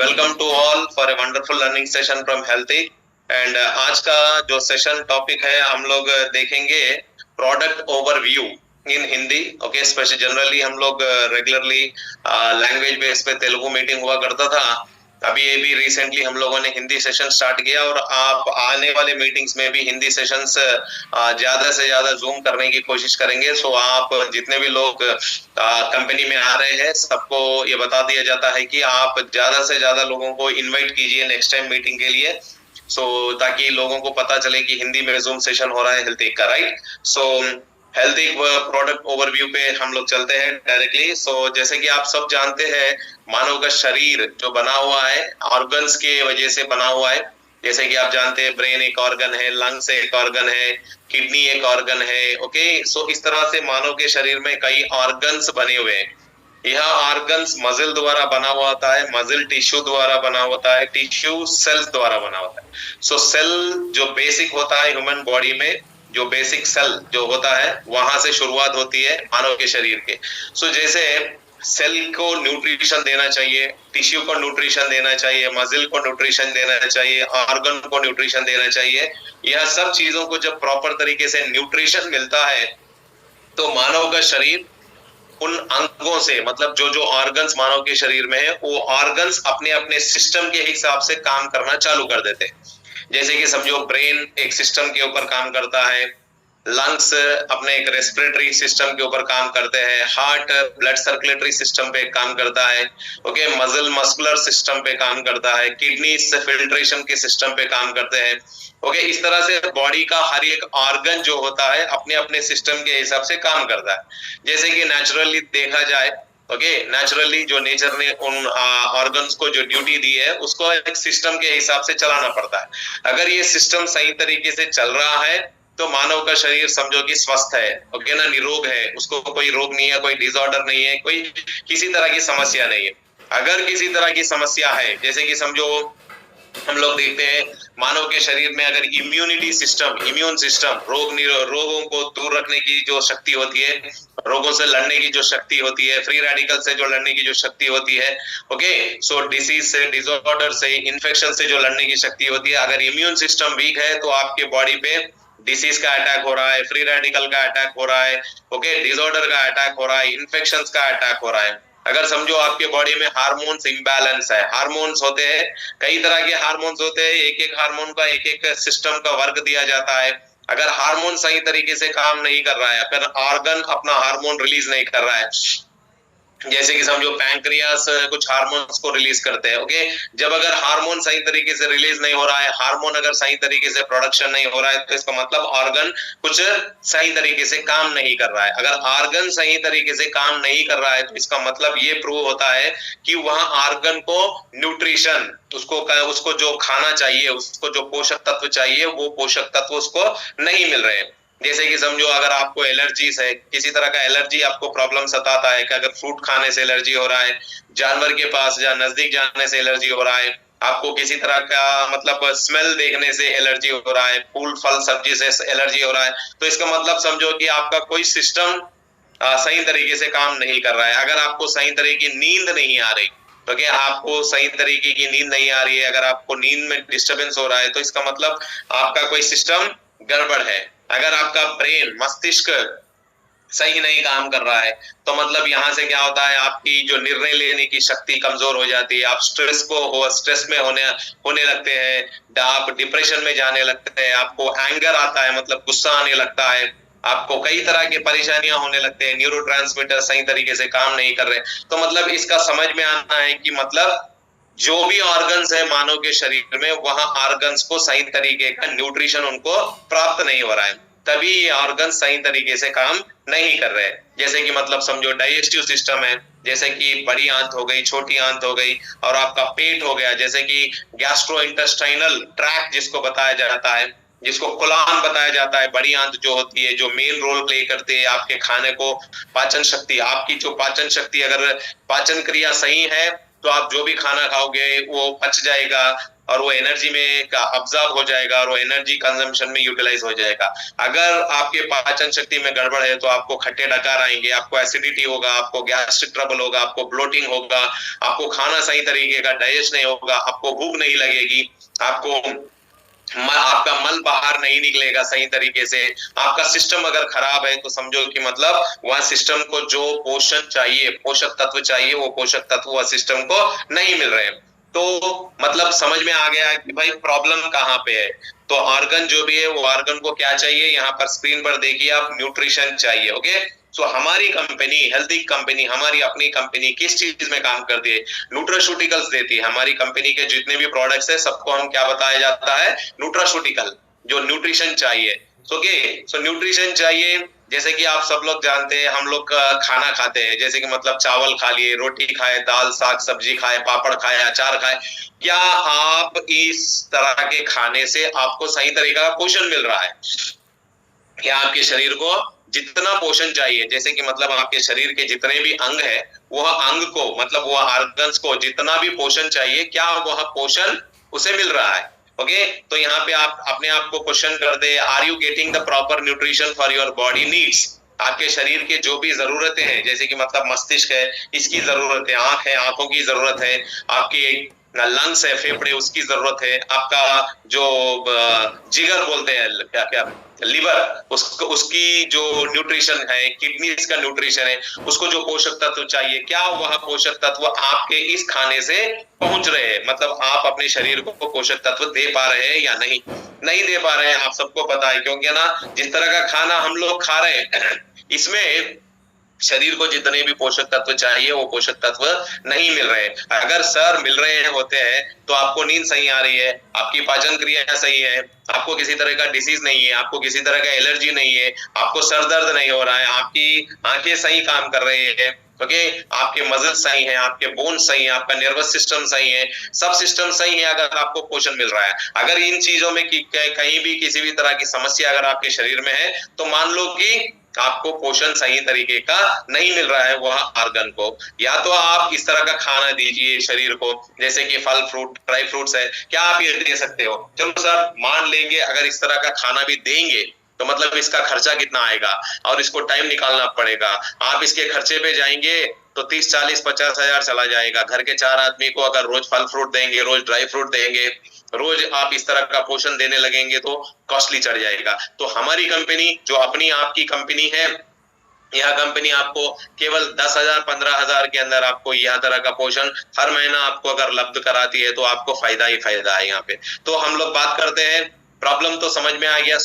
Welcome to all for a wonderful learning session from healthy. And आज का जो session topic है हम लोग देखेंगे product overview in Hindi. Okay, specially generally हम लोग रेगुलरली लैंग्वेज बेस पे तेलुगु मीटिंग हुआ करता था। अभी ये भी रिसेंटली हम लोगों ने हिंदी सेशन स्टार्ट किया और आप आने वाले मीटिंग्स में भी हिंदी सेशंस ज्यादा से ज्यादा जूम करने की कोशिश करेंगे। सो आप जितने भी लोग कंपनी में आ रहे हैं सबको ये बता दिया जाता है कि आप ज्यादा से ज्यादा लोगों को इनवाइट कीजिए नेक्स्ट टाइम मीटिंग के लिए। ताकि लोगों को पता चले कि हिंदी में जूम सेशन हो रहा है हेल्थ का, राइट। हेल्थ प्रोडक्ट ओवरव्यू पे हम लोग चलते हैं डायरेक्टली। जैसे कि आप सब जानते हैं मानव का शरीर जो बना हुआ है ऑर्गन्स के वजह से बना हुआ है। जैसे कि आप जानते हैं ब्रेन एक ऑर्गन है, लंग्स एक ऑर्गन है, किडनी एक ऑर्गन है। ओके, इस तरह से मानव के शरीर में कई ऑर्गन्स बने हुए हैं। यह ऑर्गन्स मजिल द्वारा बना हुआ होता है, मजिल टिश्यू द्वारा बना होता है, टिश्यू सेल्स द्वारा बना होता है। सेल जो बेसिक होता है ह्यूमन बॉडी में, जो बेसिक सेल जो होता है वहां से शुरुआत होती है मानव के शरीर के। जैसे सेल को न्यूट्रिशन देना चाहिए, टिश्यू को न्यूट्रिशन देना चाहिए, मजिल को न्यूट्रिशन देना चाहिए, ऑर्गन को न्यूट्रिशन देना चाहिए। यह सब चीजों को जब प्रॉपर तरीके से न्यूट्रिशन मिलता है तो मानव का शरीर उन अंगों से, मतलब जो जो ऑर्गन्स मानव के शरीर में है वो ऑर्गन्स अपने अपने सिस्टम के हिसाब से काम करना चालू कर देते हैं। जैसे कि समझो ब्रेन एक सिस्टम के ऊपर काम करता है, लंग्स अपने एक रेस्पिरेटरी सिस्टम के ऊपर काम करते हैं, हार्ट ब्लड सर्कुलेटरी सिस्टम पे काम करता है। ओके, मसल मस्कुलर सिस्टम पे काम करता है, किडनी फिल्ट्रेशन के सिस्टम पे काम करते हैं। ओके, इस तरह से बॉडी का हर एक ऑर्गन जो होता है अपने अपने सिस्टम के हिसाब से काम करता है। जैसे कि नेचुरली देखा जाए, ओके, नेचुरली जो नेचर ने उन ऑर्गन्स को जो ड्यूटी दी है उसको एक सिस्टम के हिसाब से चलाना पड़ता है। अगर ये सिस्टम सही तरीके से चल रहा है तो मानव का शरीर समझो कि स्वस्थ है, ओके ना, निरोग है, उसको कोई रोग नहीं है, कोई डिसऑर्डर नहीं है, कोई किसी तरह की समस्या नहीं है। अगर किसी तरह की समस्या है, जैसे कि समझो हम लोग देखते हैं मानव के शरीर में अगर इम्यूनिटी सिस्टम, इम्यून सिस्टम रोगों को दूर रखने की जो शक्ति होती है, रोगों से लड़ने की जो शक्ति होती है, फ्री रेडिकल से जो लड़ने की जो शक्ति होती है, ओके, डिसीज से, डिसऑर्डर से, इन्फेक्शन से जो लड़ने की शक्ति होती है, अगर इम्यून सिस्टम वीक है तो आपके बॉडी पे डिसीज का अटैक हो रहा है, फ्री रेडिकल का अटैक हो रहा है, ओके, डिसऑर्डर का अटैक हो रहा है, इन्फेक्शंस का अटैक हो रहा है। अगर समझो आपके बॉडी में हार्मोन्स इम्बैलेंस है, हार्मोन्स होते हैं, कई तरह के हार्मोन्स होते हैं, एक एक हार्मोन का एक एक सिस्टम का वर्क दिया जाता है। अगर हार्मोन सही तरीके से काम नहीं कर रहा है, अगर ऑर्गन अपना हार्मोन रिलीज नहीं कर रहा है, जैसे कि समझो पैंक्रियास कुछ हार्मोन्स को रिलीज करते हैं, ओके, जब अगर हार्मोन सही तरीके से रिलीज नहीं हो रहा है, हार्मोन अगर सही तरीके से प्रोडक्शन नहीं हो रहा है तो इसका मतलब ऑर्गन कुछ सही तरीके से काम नहीं कर रहा है। अगर ऑर्गन सही तरीके से काम नहीं कर रहा है तो इसका मतलब ये प्रूव होता है कि वहां ऑर्गन को न्यूट्रिशन, उसको जो खाना चाहिए, उसको जो पोषक तत्व चाहिए वो पोषक तत्व उसको नहीं मिल रहे हैं। जैसे कि समझो अगर आपको एलर्जीज है, किसी तरह का एलर्जी आपको प्रॉब्लम सताता है कि अगर फ्रूट खाने से एलर्जी हो रहा है, जानवर के पास नजदीक जाने से एलर्जी हो रहा है, आपको किसी तरह का मतलब स्मेल देखने से एलर्जी हो रहा है, फूल फल सब्जी से एलर्जी हो रहा है, तो इसका मतलब समझो कि आपका कोई सिस्टम सही तरीके से काम नहीं कर रहा है। अगर आपको सही तरीके की नींद नहीं आ रही, तो क्या आपको सही तरीके की नींद नहीं आ रही है, अगर आपको नींद में डिस्टरबेंस हो रहा है तो इसका मतलब आपका कोई सिस्टम गड़बड़ है। अगर आपका ब्रेन, मस्तिष्क सही नहीं काम कर रहा है तो मतलब यहाँ से क्या होता है, आपकी जो निर्णय लेने की शक्ति कमजोर हो जाती है, आप स्ट्रेस में होने लगते हैं, आप डिप्रेशन में जाने लगते हैं, आपको एंगर आता है, मतलब गुस्सा आने लगता है, आपको कई तरह की परेशानियां होने लगते हैं, न्यूरोट्रांसमीटर सही तरीके से काम नहीं कर रहे। तो मतलब इसका समझ में आना है कि मतलब जो भी ऑर्गन्स है मानव के शरीर में वहां ऑर्गन्स को सही तरीके का न्यूट्रिशन उनको प्राप्त नहीं हो रहा है, तभी ये ऑर्गन सही तरीके से काम नहीं कर रहे। जैसे कि मतलब समझो डाइजेस्टिव सिस्टम है, जैसे कि बड़ी आंत हो गई, छोटी आंत हो गई, और आपका पेट हो गया, जैसे कि गैस्ट्रो इंटेस्टाइनल ट्रैक्ट जिसको बताया जाता है, जिसको कुलान बताया जाता है, बड़ी आंत जो होती है, जो मेन रोल प्ले करती है आपके खाने को, पाचन शक्ति, आपकी जो पाचन शक्ति, अगर पाचन क्रिया सही है तो आप जो भी खाना खाओगे वो पच जाएगा, और वो एनर्जी में ऑब्जर्व हो जाएगा और वो एनर्जी कंजम्पशन में यूटिलाइज हो जाएगा। अगर आपके पाचन शक्ति में गड़बड़ है तो आपको खट्टे डकार आएंगे, आपको एसिडिटी होगा, आपको गैस्ट्रिक ट्रबल होगा, आपको ब्लोटिंग होगा, आपको खाना सही तरीके का डाइजेस्ट नहीं होगा, आपको भूख नहीं लगेगी, आपको आपका मल बाहर नहीं निकलेगा सही तरीके से। आपका सिस्टम अगर खराब है तो समझो कि मतलब वह सिस्टम को जो पोषण चाहिए, पोषक तत्व चाहिए, वो पोषक तत्व वह सिस्टम को नहीं मिल रहे हैं। तो मतलब समझ में आ गया कि भाई प्रॉब्लम कहाँ पे है। तो ऑर्गन जो भी है वो ऑर्गन को क्या चाहिए, यहाँ पर स्क्रीन पर देखिए आप, न्यूट्रिशन चाहिए। ओके, सो हमारी कंपनी, हेल्थी कंपनी, हमारी अपनी कंपनी किस चीज में काम करती है? न्यूट्रास्यूटिकल्स देती है। हमारी कंपनी के जितने भी प्रोडक्ट्स है सबको हम क्या बताया जाता है? न्यूट्रास्यूटिकल, जो न्यूट्रिशन चाहिए। ओके, सो न्यूट्रिशन चाहिए। जैसे कि आप सब लोग जानते हैं, हम लोग खाना खाते हैं, जैसे कि मतलब चावल खा लिए, रोटी खाए, दाल साग सब्जी खाए, पापड़ खाए, अचार खाए। क्या आप इस तरह के खाने से आपको सही तरीका का पोषण मिल रहा है? क्या आपके शरीर को जितना पोषण चाहिए, जैसे कि मतलब आपके शरीर के जितने भी अंग है, वह अंग को मतलब वह ऑर्गन्स को जितना भी पोषण चाहिए, क्या वह पोषण उसे मिल रहा है? ओके, तो यहाँ पे आप अपने आप को क्वेश्चन कर दे, are you getting the proper nutrition for your body needs? आपके शरीर के जो भी जरूरतें हैं, जैसे कि मतलब मस्तिष्क है, इसकी जरूरत है, आंख है, आंखों की जरूरत है, आपकी लंग्स है, फेफड़े, उसकी जरूरत है, आपका जो जिगर बोलते हैं, क्या क्या लिवर, उसको उसकी जो न्यूट्रिशन है, किडनीज का न्यूट्रिशन है, उसको जो पोषक तत्व चाहिए, क्या वह पोषक तत्व आपके इस खाने से पहुंच रहे हैं? मतलब आप अपने शरीर को पोषक तत्व दे पा रहे हैं या नहीं? नहीं दे पा रहे हैं, आप सबको पता है, क्योंकि ना जिस तरह का खाना हम लोग खा रहे हैं इसमें शरीर को जितने भी पोषक तत्व चाहिए वो पोषक तत्व नहीं मिल रहे। अगर सर मिल रहे हैं होते हैं तो आपको नींद सही आ रही है, आपकी पाचन क्रिया सही है, आपको किसी तरह का डिसीज नहीं है, आपको किसी तरह का एलर्जी नहीं है, आपको सर दर्द नहीं हो रहा है, आपकी आंखें सही काम कर रही है, ओके, आपके मसल सही है, आपके बोन सही है, आपका नर्वस सिस्टम सही है, सब सिस्टम सही है। अगर आपको पोषण मिल रहा है, अगर इन चीजों में कहीं भी किसी भी तरह की समस्या अगर आपके शरीर में है, तो मान लो कि आपको पोषण सही तरीके का नहीं मिल रहा है वह ऑर्गन को। या तो आप इस तरह का खाना दीजिए शरीर को, जैसे कि फल फ्रूट, ड्राई फ्रूट्स है, क्या आप ये दे सकते हो? चलो सर मान लेंगे अगर इस तरह का खाना भी देंगे तो मतलब इसका खर्चा कितना आएगा और इसको टाइम निकालना पड़ेगा। आप इसके खर्चे पे जाएंगे तो 30, 40, 50 हजार चला जाएगा। घर के 4 आदमी को अगर रोज फल फ्रूट देंगे, रोज ड्राई फ्रूट देंगे, रोज आप इस तरह का पोषण देने लगेंगे तो कॉस्टली चढ़ जाएगा। तो हमारी कंपनी जो अपनी आपकी कंपनी है, यह कंपनी आपको केवल 10,000, 15,000 के अंदर आपको यह तरह का पोषण हर महीना आपको अगर उपलब्ध कराती है, तो आपको फायदा ही फायदा है यहाँ पे। तो हम लोग बात करते हैं, प्रॉब्लम तो समझ में आ गया।